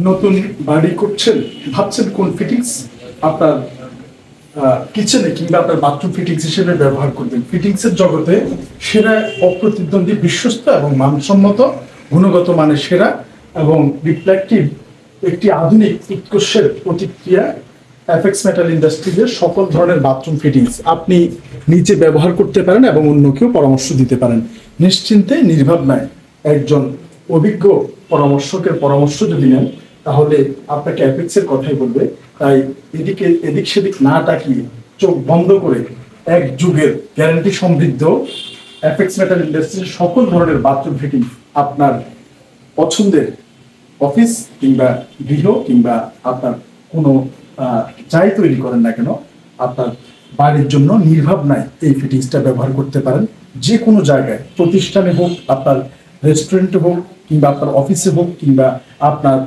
নতুন বাড়ি করছেন, ভাবছেন কোন ফিটিংস আপনার কিচেনে কিংবা আপনার বাথরুম ফিটিংস হিসেবে ব্যবহার করবেন। ফিটিংস এর জগতে সেরা, অপ্রতিদ্বন্দ্বী, বিশ্বস্ত এবং মানসম্মত, গুণগত মানের সেরা এবং রিফ্লেক্টিভ একটি আধুনিক উৎকর্ষের প্রতিক্রিয়া এফএক্স মেটাল ইন্ডাস্ট্রিজের সকল ধরনের বাথরুম ফিটিংস আপনি নিজে ব্যবহার করতে পারেন এবং অন্যকেও পরামর্শ দিতে পারেন নিশ্চিন্তে, নির্ভাবনায়। একজন অভিজ্ঞ পরামর্শকের পরামর্শ যদি নেন তাহলে আপনাকে এফএক্সের কথাই বলবে। তাই এদিক সেদিক না তাকিয়ে চোখ বন্ধ করে এক যুগের গ্যারান্টি সমৃদ্ধ এফএক্স মেটাল ইন্ডাস্ট্রির সকল ধরনের বাথরুম ফিটিং আপনার পছন্দের অফিস কিংবা গৃহ কিংবা আপনার কোনো যাই তৈরি করেন না কেন, আপনার বাড়ির জন্য নির্ভাবনায় এই ফিটিংসটা ব্যবহার করতে পারেন। যে কোনো জায়গায়, প্রতিষ্ঠানে হোক, আপনার রেস্টুরেন্টে হোক কিংবা আপনার অফিসে হোক কিংবা আপনার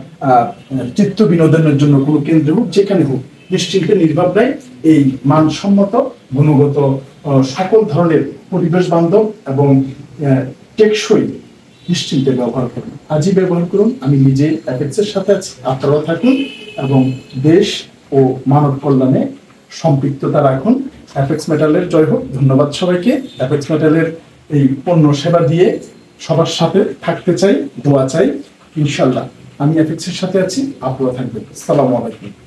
চিত্ত বিনোদনের জন্য কোনো কেন্দ্রে হোক, যেখানে হোক, নিশ্চিন্তে নির্ভাবনায় এই মানসম্মত, গুণগত, সকল ধরনের পরিবেশ বান্ধব এবং টেকসই নিশ্চিন্তে ব্যবহার করুন। আজই ব্যবহার করুন। আমি নিজে এফএক্সের সাথে আছি, আপনারাও থাকুন এবং দেশ ও মানব কল্যাণে সম্পৃক্ততা রাখুন। এফএক্স মেটালের জয় হোক। ধন্যবাদ সবাইকে। এফএক্স মেটালের এই পণ্য সেবা দিয়ে সবার সাথে থাকতে চাই, দোয়া চাই। ইনশাল্লাহ আমি এফএক্সের সাথে আছি, আপনারা থাকবেন। আসসালামু আলাইকুম।